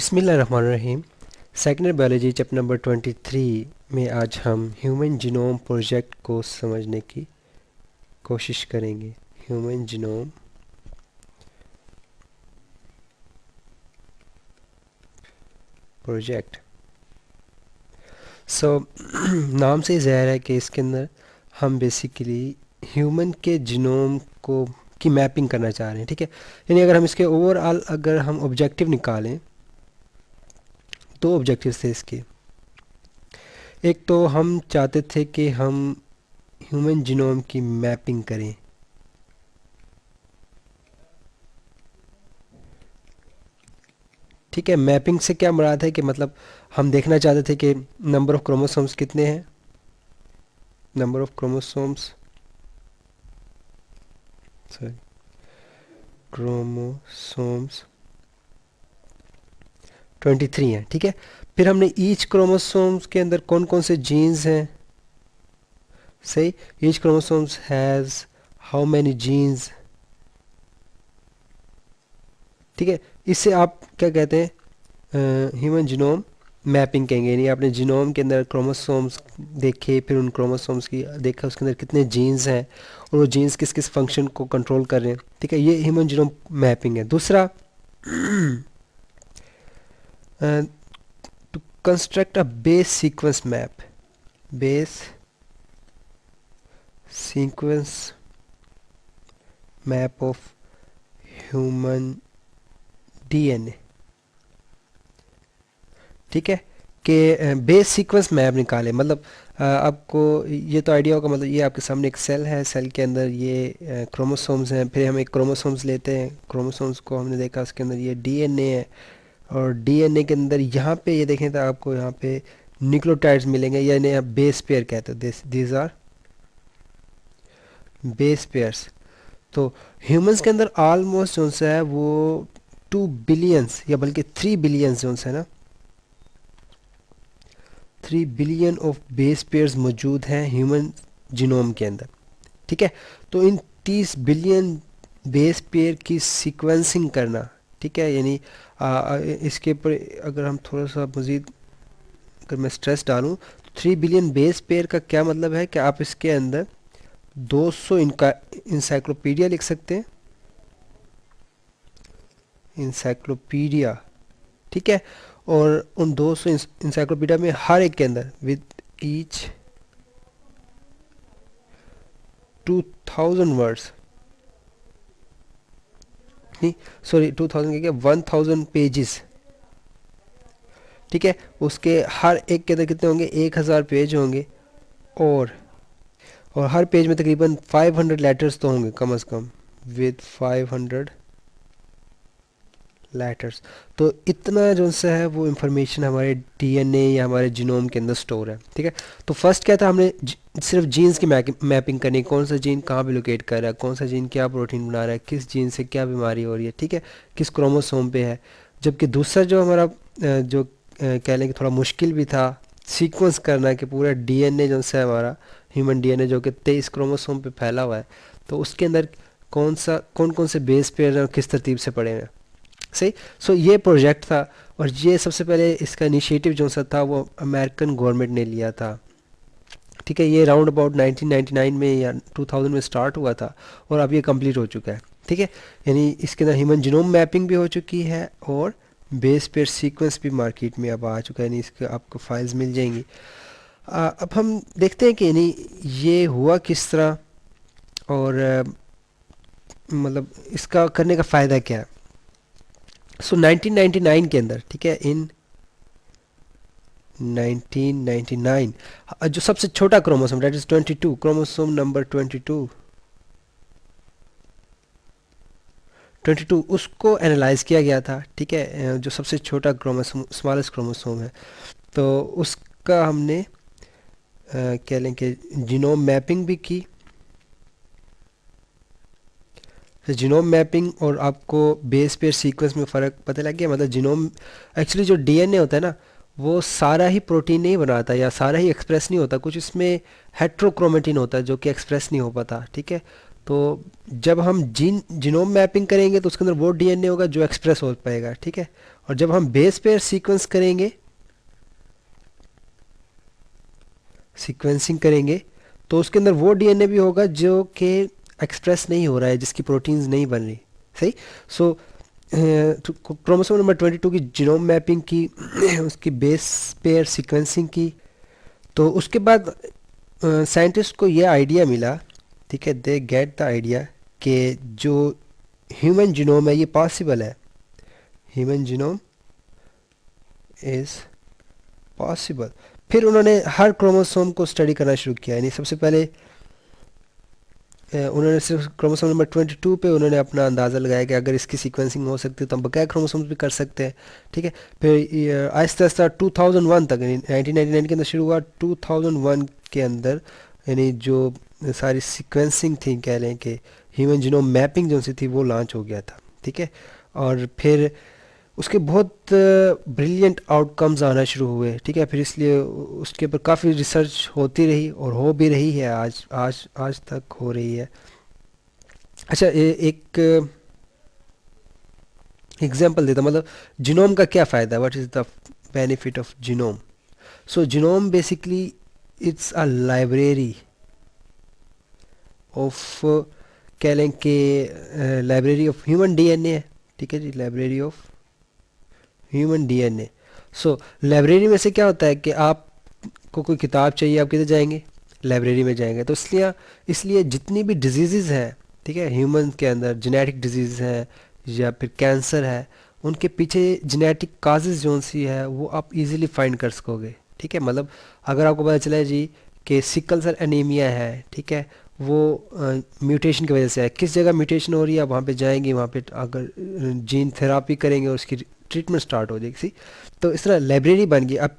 बिस्मिल्लाहिर्रहमानिर्रहीम। Secondary biology chapter number 23 में आज हम ह्यूमन जीनोम प्रोजेक्ट को समझने की कोशिश करेंगे। Human genome project. नाम से ही ज़ाहिर है कि इसके अंदर हम बेसिकली ह्यूमन के जीनोम को की मैपिंग करना चाह रहे हैं। ठीक है, यानी अगर हम इसके ओवरऑल अगर हम ऑब्जेक्टिव निकालें, दो ऑब्जेक्टिव थे इसके। एक तो हम चाहते थे कि हम ह्यूमन जीनोम की मैपिंग करें। ठीक है, मैपिंग से क्या मुराद है कि मतलब हम देखना चाहते थे कि नंबर ऑफ क्रोमोसोम्स कितने हैं। नंबर ऑफ क्रोमोसोम्स क्रोमोसोम्स 23 हैं। ठीक है, फिर हमने ईच क्रोमोसोम्स के अंदर कौन कौन से जीन्स हैं। सही, each chromosomes has how many genes. ठीक है, इससे आप क्या कहते हैं, ह्यूमन जीनोम मैपिंग कहेंगे। यानी आपने जीनोम के अंदर क्रोमोसोम्स देखे, फिर उन क्रोमोसोम्स की देखा उसके अंदर कितने जीन्स हैं और वो जीन्स किस किस फंक्शन को कंट्रोल कर रहे हैं। ठीक है, ये ह्यूमन जीनोम मैपिंग है। दूसरा, to construct a base sequence map. Base sequence map of human DNA. ठीक है, कि बेस सीक्वेंस मैप निकाले। मतलब आपको ये तो आइडिया होगा। मतलब ये आपके सामने एक सेल है, सेल के अंदर ये क्रोमोसोम्स हैं। फिर हम एक क्रोमोसोम्स लेते हैं, क्रोमोसोम्स को हमने देखा उसके अंदर ये डीएनए है, और डीएनए के अंदर यहाँ पे ये देखें तो आपको यहाँ पे न्यूक्लियोटाइड्स मिलेंगे, यानी आप बेस पेयर कहते हो। These are base pairs. तो ह्यूमंस के अंदर ऑलमोस्ट जो सा है वो 2 बिलियंस या बल्कि 3 बिलियंस जो है ना, 3 बिलियन ऑफ बेस पेयर्स मौजूद हैं ह्यूमन जीनोम के अंदर। ठीक है, तो इन 30 बिलियन बेस पेयर की सीक्वेंसिंग करना। ठीक है, यानी इसके ऊपर अगर हम थोड़ा सा मज़ीद अगर मैं स्ट्रेस डालूँ तो 3 बिलियन बेस पेयर का क्या मतलब है कि आप इसके अंदर 200 इनका इंसाइक्लोपीडिया लिख सकते हैं। इंसाइक्लोपीडिया, ठीक है, और उन 200 इंसाइक्लोपीडिया में हर एक के अंदर विद ईच 2000 वर्ड्स, नहीं सॉरी 2000 के क्या 1000 पेजेस। ठीक है, उसके हर एक के अंदर कितने होंगे, 1000 पेज होंगे, और हर पेज में तकरीबन 500 लेटर्स तो होंगे कम से कम, विद 500 लेटर्स। तो इतना जो सा है वो इंफॉर्मेशन हमारे डीएनए या हमारे जीनोम के अंदर स्टोर है। ठीक है, तो फर्स्ट क्या था, हमने सिर्फ जीन्स की मैपिंग करनी, कौन सा जीन कहाँ पे लोकेट कर रहा है, कौन सा जीन क्या प्रोटीन बना रहा है, किस जीन से क्या बीमारी हो रही है। ठीक है, किस क्रोमोसोम पे है। जबकि दूसरा जो हमारा जो कह लें कि थोड़ा मुश्किल भी था सीक्वेंस करना, कि पूरा डीएनए जो सा है हमारा ह्यूमन डीएनए जो कि 23 क्रोमोसोम पे फैला हुआ है, तो उसके अंदर कौन कौन से बेस पेयर हैं और किस तरतीब से पड़े हैं। सही, ये प्रोजेक्ट था, और ये सबसे पहले इसका इनिशिएटिव जो सा था वो अमेरिकन गवर्नमेंट ने लिया था। ठीक है, ये राउंड अबाउट 1999 में या 2000 में स्टार्ट हुआ था, और अब ये कंप्लीट हो चुका है। ठीक है, यानी इसके अंदर ह्यूमन जीनोम मैपिंग भी हो चुकी है और बेस पेयर सीक्वेंस भी मार्केट में अब आ चुका है, यानी इसके आपको फाइल्स मिल जाएंगी। अब हम देखते हैं कि यानी ये हुआ किस तरह, और मतलब इसका करने का फ़ायदा क्या है। 1999 के अंदर, ठीक है, इन 1999 जो सबसे छोटा chromosome that is 22, chromosome number 22 उसको एनालाइज किया गया था। ठीक है, जो सबसे छोटा क्रोमोसोम स्मॉलेस्ट क्रोमोसोम है, तो उसका हमने कह लें कि जीनोम मैपिंग भी की। जीनोम मैपिंग और आपको बेस पेयर सीक्वेंस में फ़र्क पता लग गया। मतलब जीनोम एक्चुअली जो डीएनए होता है ना, वो सारा ही प्रोटीन नहीं बनाता या सारा ही एक्सप्रेस नहीं होता, कुछ इसमें हेट्रोक्रोमेटिन होता है जो कि एक्सप्रेस नहीं हो पाता। ठीक है, तो जब हम जीनोम मैपिंग करेंगे तो उसके अंदर वो डीएनए होगा जो एक्सप्रेस हो पाएगा, ठीक है। और जब हम बेस पेयर सीक्वेंसिंग करेंगे तो उसके अंदर वो डीएनए भी होगा जो कि एक्सप्रेस नहीं हो रहा है, जिसकी प्रोटीन्स नहीं बन रही। सही। सो क्रोमोसोम नंबर 22 की जीनोम मैपिंग की उसकी बेस पेयर सीक्वेंसिंग की। तो उसके बाद साइंटिस्ट को ये आइडिया मिला, ठीक है, दे गेट द आइडिया कि जो ह्यूमन जीनोम है ये पॉसिबल है, ह्यूमन जीनोम इज़ पॉसिबल। फिर उन्होंने हर क्रोमोसोम को स्टडी करना शुरू किया। यानी सबसे पहले उन्होंने सिर्फ क्रोमोसोम नंबर 22 पे उन्होंने अपना अंदाज़ा लगाया कि अगर इसकी सीक्वेंसिंग हो सकती है तो हम बकाया क्रोमोसोम्स भी कर सकते हैं, ठीक है। फिर आहिस्ता आहिस्ता 2001 तक, यानी 1999 के अंदर शुरू हुआ, 2001 के अंदर यानी जो सारी सीक्वेंसिंग थी, कह लें कि ह्यूमन जीनोम मैपिंग जो सी थी वो लॉन्च हो गया था, ठीक है। और फिर उसके बहुत ब्रिलियंट आउटकम्स आना शुरू हुए, ठीक है। फिर इसलिए उसके ऊपर काफ़ी रिसर्च होती रही और हो भी रही है, आज आज आज तक हो रही है। अच्छा, एक एग्जांपल देता हूं, मतलब जीनोम का क्या फ़ायदा है, what is the benefit of genome. So genome basically it's a library of, कह लें कि लाइब्रेरी ऑफ ह्यूमन डीएनए है, ठीक है जी, library of human DNA. So library में से क्या होता है कि आपको कोई किताब चाहिए, आप किधर जाएंगे, लाइब्रेरी में जाएंगे। तो इसलिए इसलिए जितनी भी डिजीज़ हैं, ठीक है, ह्यूमन के अंदर जेनेटिक डिजीज़ हैं या फिर कैंसर है, उनके पीछे जेनेटिक काजेज़ जो सी है वो आप इजीली फाइंड कर सकोगे, ठीक है। मतलब अगर आपको पता चला जी कि सिकल सेल एनीमिया है, ठीक है, वो म्यूटेशन की वजह से है, किस जगह म्यूटेशन हो रही है, आप वहाँ पे जाएंगे, वहाँ पे अगर जीन थेरापी करेंगे और उसकी ट्रीटमेंट स्टार्ट हो जाएगी, सी। तो इस तरह लाइब्रेरी बन गई। अब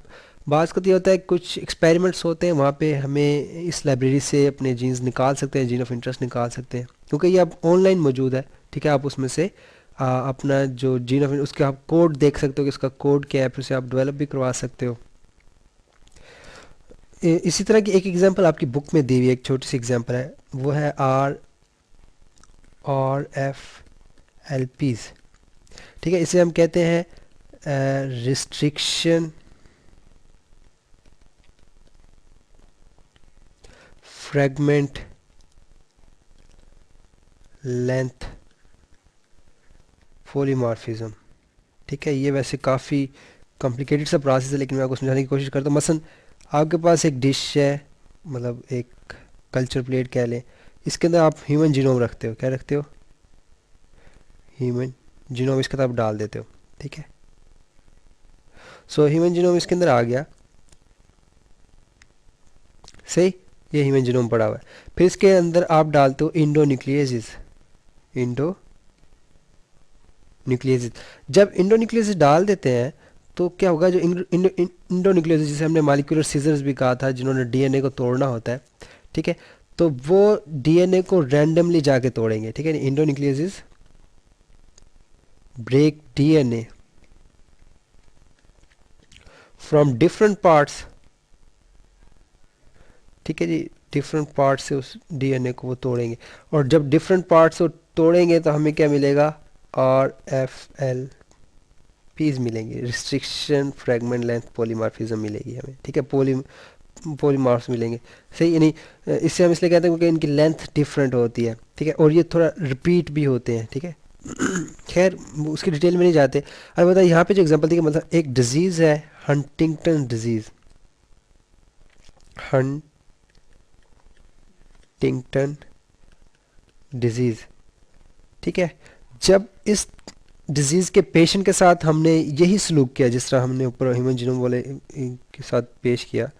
बात का ये होता है, कुछ एक्सपेरिमेंट्स होते हैं वहाँ पे हमें इस लाइब्रेरी से अपने जीन्स निकाल सकते हैं, जीन ऑफ इंटरेस्ट निकाल सकते हैं, क्योंकि ये अब ऑनलाइन मौजूद है, ठीक है। आप उसमें से अपना जो जीन ऑफ उसके आप कोड देख सकते हो कि इसका कोड क्या है, फिर उसे आप डेवलप भी करवा सकते हो। इसी तरह की एक एग्जांपल आपकी बुक में दी हुई है, एक छोटी सी एग्जांपल है, वो है RFLPs, ठीक है। इसे हम कहते हैं रिस्ट्रिक्शन फ्रेगमेंट लेंथ पॉलीमॉर्फिज्म, ठीक है। ये वैसे काफ़ी कॉम्प्लिकेटेड सा प्रोसेस है, लेकिन मैं आपको समझाने की कोशिश करता हूँ। मसलन आपके पास एक डिश है, मतलब एक कल्चर प्लेट कह लें, इसके अंदर आप ह्यूमन जीनोम रखते हो, क्या रखते हो, ह्यूमन जीनोम इसके अंदर आप डाल देते हो, ठीक है। सो ह्यूमन जीनोम इसके अंदर आ गया, सही, ये ह्यूमन जीनोम पड़ा हुआ है। फिर इसके अंदर आप डालते हो इंडोन्यूक्लियसिस, इंडो न्यूक्लियसिस। जब इंडोन्यूक्लियसिस डाल देते हैं तो क्या होगा, जो इंडोन्यूक्लियसिस जिसे हमने मॉलिक्यूलर सीजर्स भी कहा था, जिन्होंने डीएनए को तोड़ना होता है, ठीक है, तो वो डीएनए को रैंडमली जाके तोड़ेंगे, ठीक है। Endonucleases break DNA from different parts, ठीक है जी, डिफरेंट पार्ट्स से उस डीएनए को वो तोड़ेंगे। और जब डिफरेंट पार्ट्स को तोड़ेंगे तो हमें क्या मिलेगा, RFLPs मिलेंगे, रिस्ट्रिक्शन फ्रेगमेंट लेंथ पॉलीमॉर्फिज्म मिलेगी हमें, ठीक है, पॉलीमॉर्फ्स मिलेंगे, सही। यानी इससे हम इसलिए कहते हैं क्योंकि इनकी लेंथ डिफरेंट होती है, ठीक है, और ये थोड़ा रिपीट भी होते हैं, ठीक है। खैर उसकी डिटेल में नहीं जाते। अब बताइए यहाँ पे जो एग्जांपल दी कि मतलब एक डिजीज़ है हंटिंगटन डिजीज़, हंटिंगटन डिजीज़, ठीक है। जब इस डिजीज़ के पेशेंट के साथ हमने यही सलूक किया जिस तरह हमने ऊपर ह्यूमन जीनोम वाले के साथ पेश किया,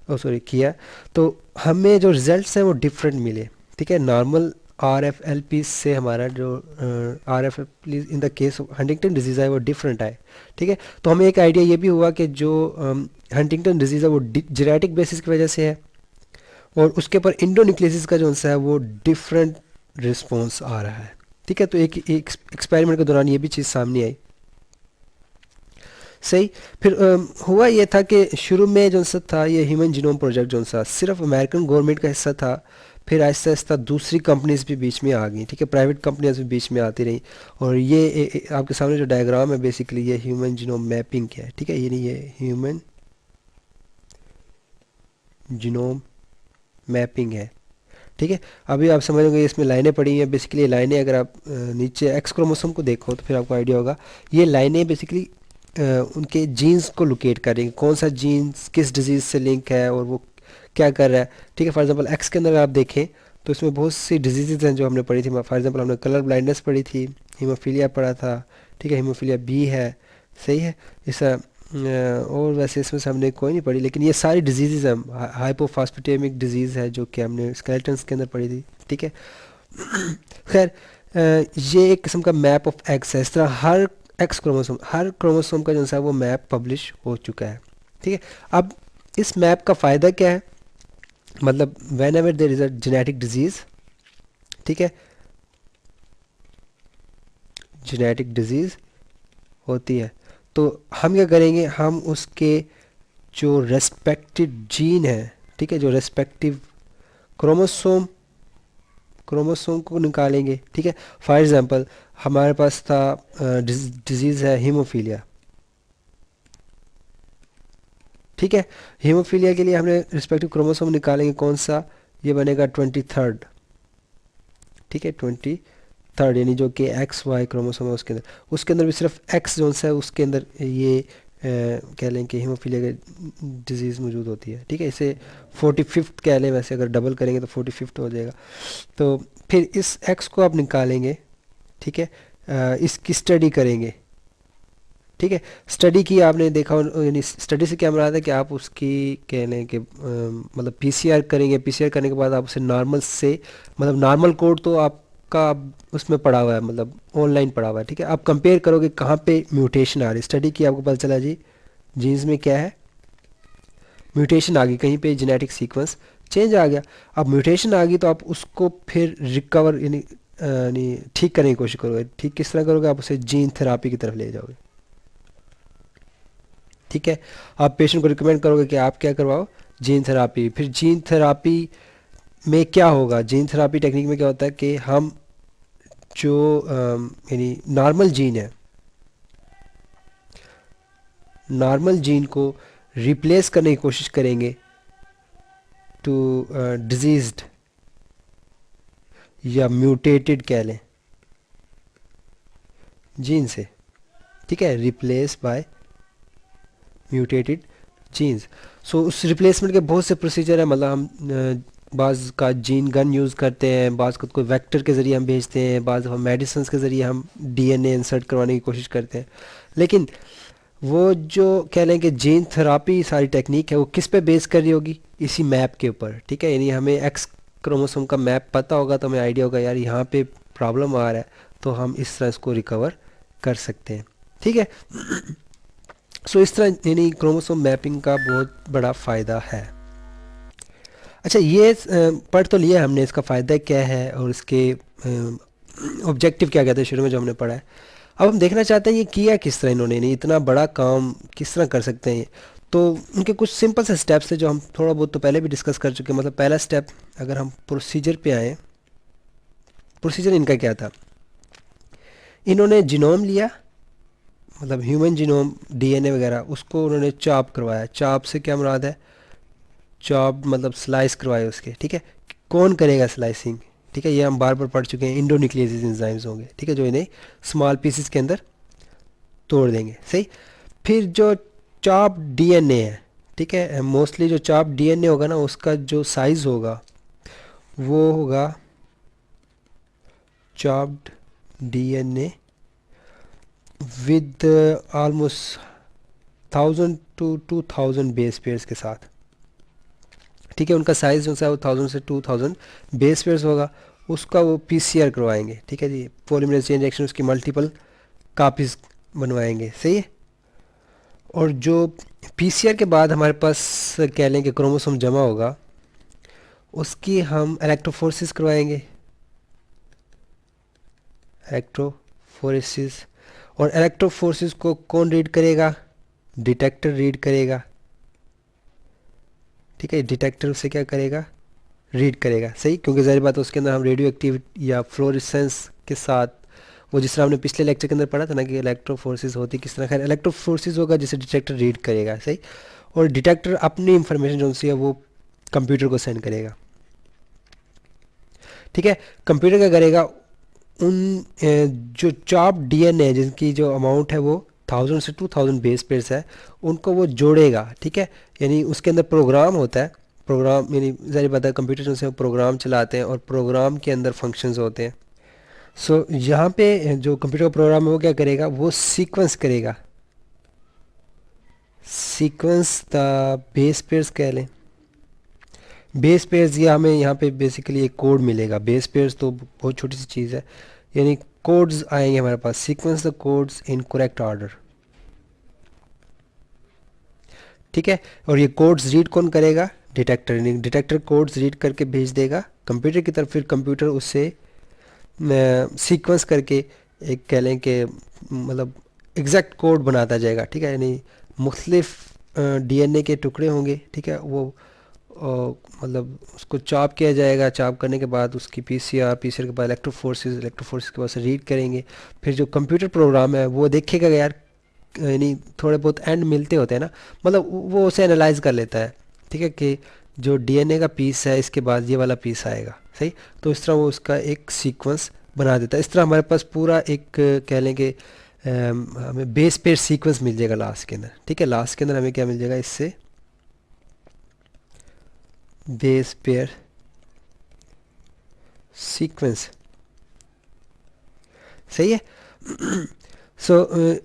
किया, तो हमें जो रिजल्ट्स हैं वो डिफरेंट मिले, ठीक है। नॉर्मल RFLP से हमारा जो RFLP in the case of Huntington disease है वो डिफरेंट आए, ठीक है। तो हमें एक आइडिया ये भी हुआ कि जो हंटिंगटन डिजीज़ है वो जेनेटिक बेसिस की वजह से है, और उसके ऊपर इंडोन्यूक्लियसिस का जो सा है वो डिफरेंट रिस्पॉन्स आ रहा है, ठीक है। तो एक एक्सपेरिमेंट के दौरान ये भी चीज़ सामने आई, सही। फिर हुआ ये था कि शुरू में जो सा था ये ह्यूमन जीनोम प्रोजेक्ट जो सा सिर्फ अमेरिकन गवर्नमेंट का हिस्सा था। फिर आहिस्ता आहिस्ता दूसरी कंपनीज भी बीच में आ गई, ठीक है, प्राइवेट कंपनियां भी बीच में आती रही। और ये आपके सामने जो डायग्राम है बेसिकली ये ह्यूमन जीनोम मैपिंग क्या है, ठीक है, ये नहीं, ये ह्यूमन जीनोम मैपिंग है, ठीक है। अभी आप समझोगे इसमें लाइनें पड़ी हैं, बेसिकली ये लाइनें अगर आप नीचे एक्स क्रोमोसोम को देखो तो फिर आपको आइडिया होगा। ये लाइनें बेसिकली उनके जीन्स को लोकेट करेंगे, कौन सा जीन्स किस डिजीज़ से लिंक है और वो क्या कर रहा है, ठीक है। फॉर एग्जांपल एक्स के अंदर आप देखें तो इसमें बहुत सी डिजीज़ हैं जो हमने पढ़ी थी। फॉर एग्जांपल हमने कलर ब्लाइंडनेस पढ़ी थी, हीमोफीलिया पढ़ा था, ठीक है, हीमोफीलिया बी है, सही है। इस और वैसे इसमें से हमने कोई नहीं पढ़ी, लेकिन ये सारी डिजीज़ हैं। हाइपोफास्फेटेमिक डिजीज़ है जो कि हमने स्केलेटन्स के अंदर पढ़ी थी, ठीक है। खैर ये एक किस्म का मैप ऑफ एक्स है। इस तरह हर एक्स क्रोमोसोम, हर क्रोमोसोम का जो है वो मैप पब्लिश हो चुका है, ठीक है। अब इस मैप का फ़ायदा क्या है, मतलब when ever there is a genetic disease, ठीक है, जेनेटिक डिजीज़ होती है तो हम क्या करेंगे, हम उसके जो रेस्पेक्टिव जीन है, ठीक है, जो रेस्पेक्टिव क्रोमोसोम क्रोमोसोम को निकालेंगे, ठीक है। फॉर एग्जांपल हमारे पास था डिजीज़ है हीमोफीलिया, ठीक है। हीमोफीलिया के लिए हमने रिस्पेक्टिव क्रोमोसोम निकालेंगे, कौन सा, ये बनेगा 23rd, ठीक है, 23rd, यानी जो कि एक्स वाई क्रोमोसोम है उसके अंदर भी सिर्फ एक्स जोन सा है, उसके अंदर ये कह लें कि हीमोफीलिया की डिजीज़ मौजूद होती है, ठीक है। इसे 45th कह लें, वैसे अगर डबल करेंगे तो 45th हो जाएगा। तो फिर इस एक्स को आप निकालेंगे, ठीक है, इसकी स्टडी करेंगे, ठीक है। स्टडी की आपने देखा, यानी स्टडी से क्या मुराद है कि आप उसकी कह लें कि मतलब पीसीआर करेंगे, पीसीआर करने के बाद आप उसे नॉर्मल से, मतलब नॉर्मल कोड तो आपका उसमें पड़ा हुआ है, मतलब ऑनलाइन पड़ा हुआ है, ठीक है। आप कंपेयर करोगे कहाँ पे म्यूटेशन आ रही है, स्टडी की आपको पता चला जी जीन्स में क्या है, म्यूटेशन आ गई, कहीं पे जेनेटिक सीक्वेंस चेंज आ गया। अब म्यूटेशन आ गई तो आप उसको फिर रिकवर यानी ठीक करने की कोशिश करोगे। ठीक किस तरह करोगे, आप उसे जीन थेरापी की तरफ ले जाओगे, ठीक है। आप पेशेंट को रिकमेंड करोगे कि आप क्या करवाओ, जीन थेरापी। फिर जीन थेरापी में क्या होगा, जीन थेरापी टेक्निक में क्या होता है कि हम जो यानी नॉर्मल जीन है, नॉर्मल जीन को रिप्लेस करने की कोशिश करेंगे टू डिजीज्ड या म्यूटेटेड कह लें जीन से, ठीक है, रिप्लेस बाय म्यूटेटेड जीन्स। सो उस रिप्लेसमेंट के बहुत से प्रोसीजर है, मतलब हम बाज़ का जीन गन यूज़ करते हैं, बाज़ को कोई वेक्टर के ज़रिए हम भेजते हैं, बाज़ हम मेडिसिन के ज़रिए हम डीएनए इंसर्ट करवाने की कोशिश करते हैं। लेकिन वो जो कह लें कि जीन थेरापी सारी टेक्निक है वो किस पे बेस कर रही होगी, इसी मैप के ऊपर, ठीक है। यानी हमें एक्स क्रोमोसोम का मैप पता होगा तो हमें आइडिया होगा यार यहाँ पे प्रॉब्लम आ रहा है, तो हम इस तरह इसको रिकवर कर सकते हैं, ठीक है। सो इस तरह यानी क्रोमोसोम मैपिंग का बहुत बड़ा फ़ायदा है। अच्छा, ये पढ़ तो लिया हमने, इसका फ़ायदा क्या है और इसके ऑब्जेक्टिव क्या कहते हैं शुरू में जो हमने पढ़ा है। अब हम देखना चाहते हैं ये किया किस तरह इन्होंने, नहीं इतना बड़ा काम किस तरह कर सकते हैं ये। तो उनके कुछ सिंपल से स्टेप्स थे जो हम थोड़ा बहुत तो पहले भी डिस्कस कर चुके हैं। मतलब पहला स्टेप, अगर हम प्रोसीजर पे आए, प्रोसीजर इनका क्या था, इन्होंने जीनोम लिया, मतलब ह्यूमन जीनोम डीएनए वगैरह, उसको उन्होंने चॉप करवाया। चॉप से क्या मुराद है, चॉप मतलब स्लाइस करवाए उसके, ठीक है। कौन करेगा स्लाइसिंग, ठीक है, ये हम बार बार पढ़ चुके हैं, इंडोन्यूक्लियेसिस एंजाइम्स होंगे, ठीक है, जो इन्हें स्मॉल पीसेस के अंदर तोड़ देंगे, सही। फिर जो चॉप डीएनए है, ठीक है, मोस्टली जो चॉप डीएनए होगा ना उसका जो साइज़ होगा वो होगा chopped DNA with almost 1000 to 2000 base pairs के साथ, ठीक है। उनका साइज़ जो सा है वो 1000 से 2000 बेस पेयर्स होगा, उसका वो पीसीआर करवाएंगे, ठीक है जी, पॉलीमरेज चेन रिएक्शन, उसकी मल्टीपल कापीज़ बनवाएंगे, सही है। और जो पीसीआर के बाद हमारे पास कह लें कि क्रोमोसोम जमा होगा, उसकी हम इलेक्ट्रोफोरेसिस करवाएंगे, इलेक्ट्रोफोरेसिस। और इलेक्ट्रोफोरेसिस को कौन रीड करेगा, डिटेक्टर रीड करेगा, ठीक है। डिटेक्टर उसे क्या करेगा, रीड करेगा, सही, क्योंकि ज़ाहिर बात है उसके अंदर हम रेडियो एक्टिव या फ्लोरेसेंस के साथ, वो जिस तरह हमने पिछले लेक्चर के अंदर पढ़ा था ना कि इलेक्ट्रो फोर्सेज होती किस तरह, खैर इलेक्ट्रो फोर्सेज होगा जिसे डिटेक्टर रीड करेगा, सही, और डिटेक्टर अपनी इंफॉर्मेशन जो सी है वो कंप्यूटर को सेंड करेगा, ठीक है। कंप्यूटर क्या करेगा, उन जो चॉप डीएनए है जिनकी जो अमाउंट है वो 1000 से 2000 बेस पेयर्स है, उनको वो जोड़ेगा, ठीक है। यानी उसके अंदर प्रोग्राम होता है, प्रोग्राम यानी ज़ाहिर बात है कंप्यूटर जो से वो प्रोग्राम चलाते हैं और प्रोग्राम के अंदर फंक्शंस होते हैं। सो यहाँ पे जो कंप्यूटर का प्रोग्राम है वो क्या करेगा, वो सीक्वेंस करेगा, सीक्वेंस द बेस पेयर्स कह लें। बेस पेयर्स ये हमें यहाँ पे बेसिकली एक कोड मिलेगा, बेस पेयर्स तो बहुत छोटी सी चीज़ है, यानी कोड्स आएंगे हमारे पास, sequence the codes in correct order, ठीक है। और ये कोड्स रीड कौन करेगा, डिटेक्टर, यानी डिटेक्टर कोड्स रीड करके भेज देगा कंप्यूटर की तरफ, फिर कंप्यूटर उससे सीक्वेंस करके एक कह लें कि मतलब एग्जैक्ट कोड बनाता जाएगा, ठीक है। यानी मुख्तलिफ डीएनए के टुकड़े होंगे, ठीक है, वो मतलब उसको चॉप किया जाएगा, चॉप करने के बाद उसकी पीसीआर के बाद इलेक्ट्रो फोर्सेस के बाद से रीड करेंगे, फिर जो कंप्यूटर प्रोग्राम है वो देखेगा कि यार यानी थोड़े बहुत एंड मिलते होते हैं ना, मतलब वो उसे एनालाइज कर लेता है, ठीक है, कि जो डीएनए का पीस है इसके बाद ये वाला पीस आएगा, सही, तो इस तरह वो उसका एक सीक्वेंस बना देता है। इस तरह हमारे पास पूरा एक कह लें कि हमें बेस पेयर सीक्वेंस मिल जाएगा लास्ट के अंदर, ठीक है। लास्ट के अंदर हमें क्या मिल जाएगा इससे, बेस पेयर सीक्वेंस, सही है। सो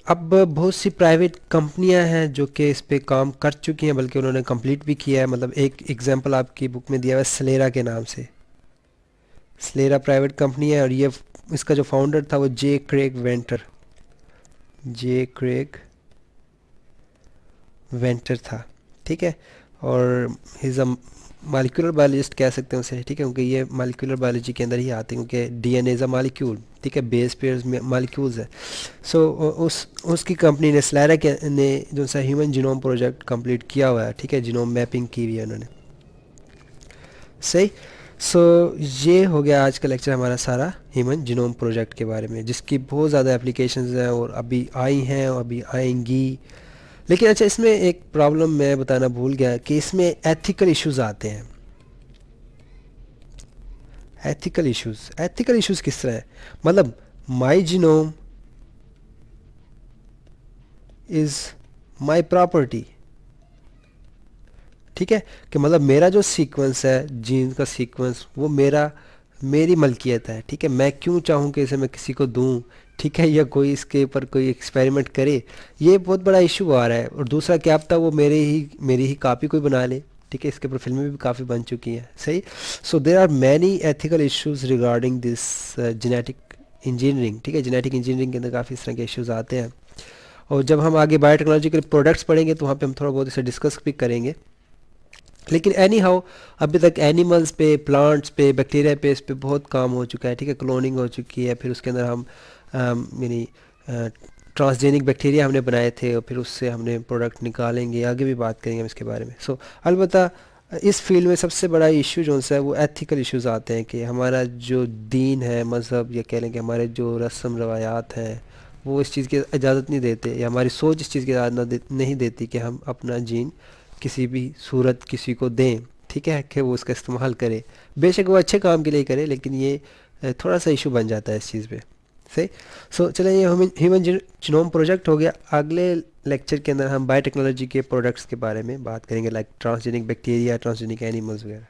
अब बहुत सी प्राइवेट कंपनियां हैं जो कि इस पे काम कर चुकी हैं, बल्कि उन्होंने कंप्लीट भी किया है, मतलब एक एग्जांपल आपकी बुक में दिया हुआ है स्लेरा के नाम से। स्लेरा प्राइवेट कंपनी है और ये इसका जो फाउंडर था वो जे क्रेग वेंटर था, ठीक है। और हिज अ मालिक्यूलर बायोलॉजिस्ट कह सकते हैं उसे, ठीक है, क्योंकि ये मालिक्यूलर बायोलॉजी के अंदर ही आते हैं, क्योंकि डीएनए इज़ अ मालिक्यूल, ठीक है, बेस पेयर्स मालिक्यूल्स है। सो उसकी कंपनी ने स्लेरा के ने जो सा ह्यूमन जीनोम प्रोजेक्ट कंप्लीट किया हुआ है, ठीक है, जीनोम मैपिंग की हुई है उन्होंने, सही। सो ये हो गया आज का लेक्चर हमारा सारा ह्यूमन जीनोम प्रोजेक्ट के बारे में, जिसकी बहुत ज़्यादा एप्लीकेशंस हैं और अभी आई हैं और अभी आएंगी। लेकिन अच्छा, इसमें एक प्रॉब्लम मैं बताना भूल गया कि इसमें एथिकल इश्यूज आते हैं। एथिकल इश्यूज किस तरह है, मतलब माई जीनोम इज़ माई प्रॉपर्टी, ठीक है, कि मतलब मेरा जो सीक्वेंस है जीन का सीक्वेंस वो मेरी मलकियत है, ठीक है, मैं क्यों चाहूँ कि इसे मैं किसी को दूँ, ठीक है, या कोई इसके ऊपर कोई एक्सपेरिमेंट करे, ये बहुत बड़ा इशू आ रहा है। और दूसरा क्या पता वो मेरी ही कॉपी कोई बना ले, ठीक है, इसके ऊपर फिल्में भी काफ़ी बन चुकी हैं, सही। So there are many ethical issues regarding this genetic engineering, ठीक है, जेनेटिक इंजीनियरिंग के अंदर काफ़ी इस तरह के इश्यूज आते हैं। और जब हम आगे बायोटेक्नोलॉजिकल प्रोडक्ट्स पढ़ेंगे तो वहाँ पे हम थोड़ा बहुत इसे डिस्कस भी करेंगे। लेकिन एनी हाउ अभी तक एनिमल्स पे, प्लांट्स पे, बैक्टीरिया पे, इस पे बहुत काम हो चुका है, ठीक है, क्लोनिंग हो चुकी है, फिर उसके अंदर हम यानी ट्रांसजेनिक बैक्टीरिया हमने बनाए थे और फिर उससे हमने प्रोडक्ट निकालेंगे, आगे भी बात करेंगे हम इसके बारे में। सो अलबत्ता इस फील्ड में सबसे बड़ा इशू जो है वो एथिकल इश्यूज आते हैं कि हमारा जो दीन है, मज़हब, या कह लें कि हमारे जो रस्म रवायात हैं वो इस चीज़ की इजाज़त नहीं देते, या हमारी सोच इस चीज़ की इजाज़त नहीं देती कि हम अपना जीन किसी भी सूरत किसी को दें, ठीक है, कि वो उसका इस्तेमाल करे, बेशक वो अच्छे काम के लिए करे, लेकिन ये थोड़ा सा इशू बन जाता है इस चीज़ पे, सही। सो चलें, ये ह्यूमन जीनोम प्रोजेक्ट हो गया। अगले लेक्चर के अंदर हम बायोटेक्नोलॉजी के प्रोडक्ट्स के बारे में बात करेंगे, like transgenic bacteria, transgenic animals वगैरह।